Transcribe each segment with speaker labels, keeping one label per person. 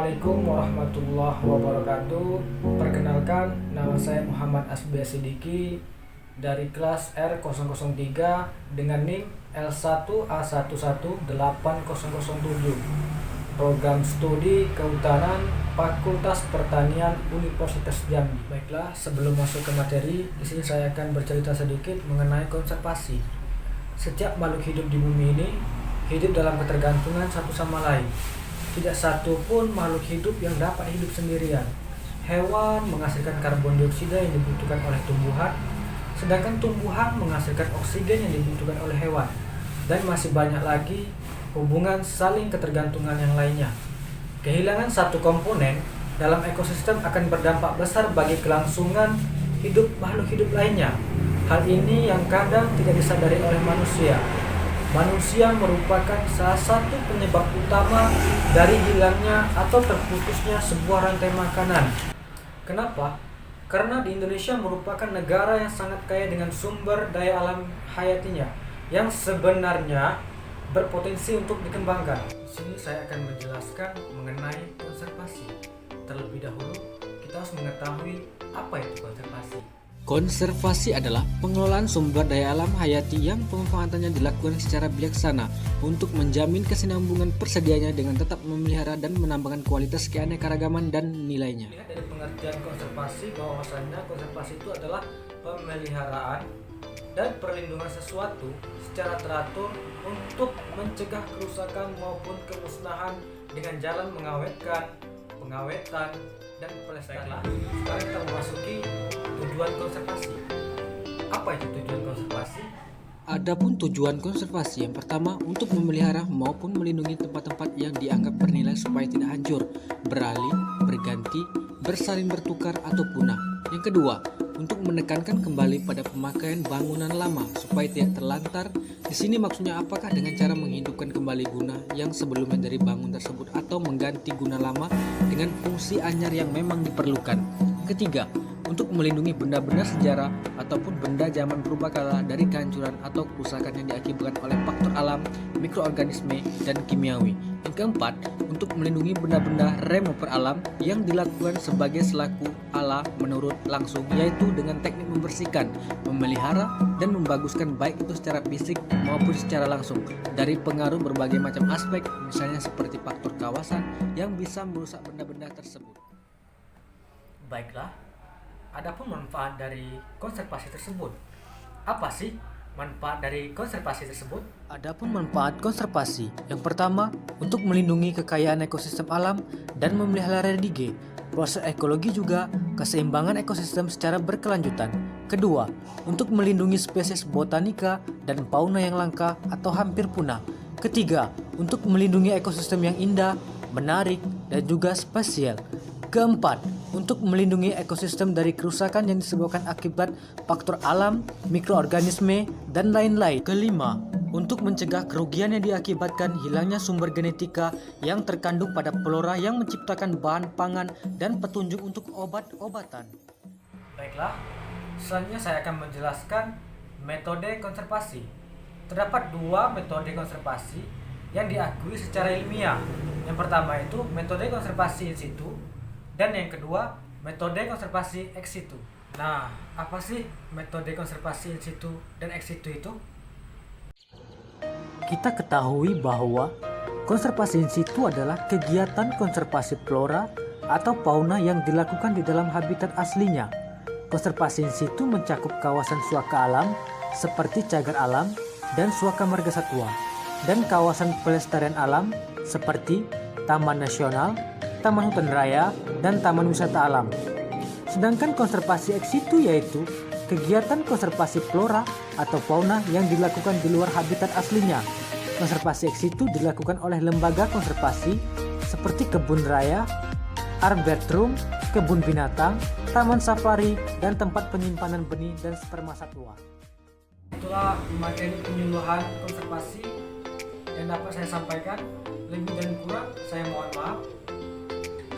Speaker 1: Assalamualaikum warahmatullahi wabarakatuh. Perkenalkan, nama saya Muhammad Asbia Sidiki dari kelas R003 dengan NIM L1A1180007, program studi Kehutanan Fakultas Pertanian Universitas Jambi. Baiklah, sebelum masuk ke materi, di sini saya akan bercerita sedikit mengenai konservasi. Setiap makhluk hidup di bumi ini hidup dalam ketergantungan satu sama lain. Tidak satu pun makhluk hidup yang dapat hidup sendirian. Hewan menghasilkan karbon dioksida yang dibutuhkan oleh tumbuhan, sedangkan tumbuhan menghasilkan oksigen yang dibutuhkan oleh hewan. Dan masih banyak lagi hubungan saling ketergantungan yang lainnya. Kehilangan satu komponen dalam ekosistem akan berdampak besar bagi kelangsungan hidup makhluk hidup lainnya. Hal ini yang kadang tidak disadari oleh manusia. Manusia merupakan salah satu penyebab utama dari hilangnya atau terputusnya sebuah rantai makanan. Kenapa? Karena di Indonesia merupakan negara yang sangat kaya dengan sumber daya alam hayatinya yang sebenarnya berpotensi untuk dikembangkan. Di sini saya akan menjelaskan mengenai konservasi. Terlebih dahulu, kita harus mengetahui apa itu konservasi.
Speaker 2: Konservasi adalah pengelolaan sumber daya alam hayati yang pemanfaatannya dilakukan secara bijaksana untuk menjamin kesinambungan persediaannya dengan tetap memelihara dan menambahkan kualitas keanekaragaman dan nilainya.
Speaker 1: Lihat dari pengertian konservasi, bahwasanya konservasi itu adalah pemeliharaan dan perlindungan sesuatu secara teratur untuk mencegah kerusakan maupun kemusnahan dengan jalan mengawetkan, pengawetan, dan pelestarian. Sekarang kita memasuki tujuan konservasi. Apa itu tujuan konservasi?
Speaker 2: Adapun tujuan konservasi, yang pertama untuk memelihara maupun melindungi tempat-tempat yang dianggap bernilai supaya tidak hancur, beralih, berganti, bersaling bertukar atau punah. Yang kedua, untuk menekankan kembali pada pemakaian bangunan lama supaya tidak terlantar. Di sini maksudnya apakah dengan cara menghidupkan kembali guna yang sebelumnya dari bangun tersebut atau mengganti guna lama dengan fungsi anyar yang memang diperlukan. Ketiga, untuk melindungi benda-benda sejarah ataupun benda zaman purbakala dari kehancuran atau kerusakan yang diakibatkan oleh faktor alam, mikroorganisme, dan kimiawi. Yang keempat, untuk melindungi benda-benda remover alam yang dilakukan sebagai selaku ala menurut langsung, yaitu dengan teknik membersihkan, memelihara, dan membaguskan baik itu secara fisik maupun secara langsung dari pengaruh berbagai macam aspek, misalnya seperti faktor kawasan yang bisa merusak benda-benda tersebut.
Speaker 1: Baiklah, adapun manfaat dari konservasi tersebut. Apa sih manfaat dari konservasi tersebut?
Speaker 2: Adapun manfaat konservasi, yang pertama untuk melindungi kekayaan ekosistem alam dan memelihara dige, proses ekologi juga keseimbangan ekosistem secara berkelanjutan. Kedua, untuk melindungi spesies botanika dan fauna yang langka atau hampir punah. Ketiga, untuk melindungi ekosistem yang indah, menarik, dan juga spesial. Keempat, untuk melindungi ekosistem dari kerusakan yang disebabkan akibat faktor alam, mikroorganisme, dan lain-lain. Kelima, untuk mencegah kerugian yang diakibatkan hilangnya sumber genetika yang terkandung pada flora yang menciptakan bahan pangan dan petunjuk untuk obat-obatan.
Speaker 1: Baiklah, selanjutnya saya akan menjelaskan metode konservasi. Terdapat dua metode konservasi yang diakui secara ilmiah. Yang pertama itu metode konservasi in situ, dan yang kedua, metode konservasi ex situ. Nah, apa sih metode konservasi in situ dan ex situ itu?
Speaker 2: Kita ketahui bahwa konservasi in situ adalah kegiatan konservasi flora atau fauna yang dilakukan di dalam habitat aslinya. Konservasi in situ mencakup kawasan suaka alam seperti cagar alam dan suaka marga satwa, dan kawasan pelestarian alam seperti taman nasional, taman hutan raya, dan taman wisata alam. Sedangkan konservasi ex situ yaitu kegiatan konservasi flora atau fauna yang dilakukan di luar habitat aslinya. Konservasi ex situ dilakukan oleh lembaga konservasi seperti kebun raya, arboretum, kebun binatang, taman safari, dan tempat penyimpanan benih dan sperma satwa.
Speaker 1: Itulah materi penyuluhan konservasi yang dapat saya sampaikan. Lebih dan kurang saya mohon maaf.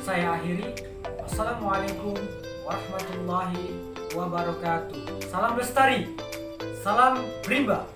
Speaker 1: Saya akhiri. Wassalamualaikum warahmatullahi wabarakatuh. Salam lestari, salam rimba.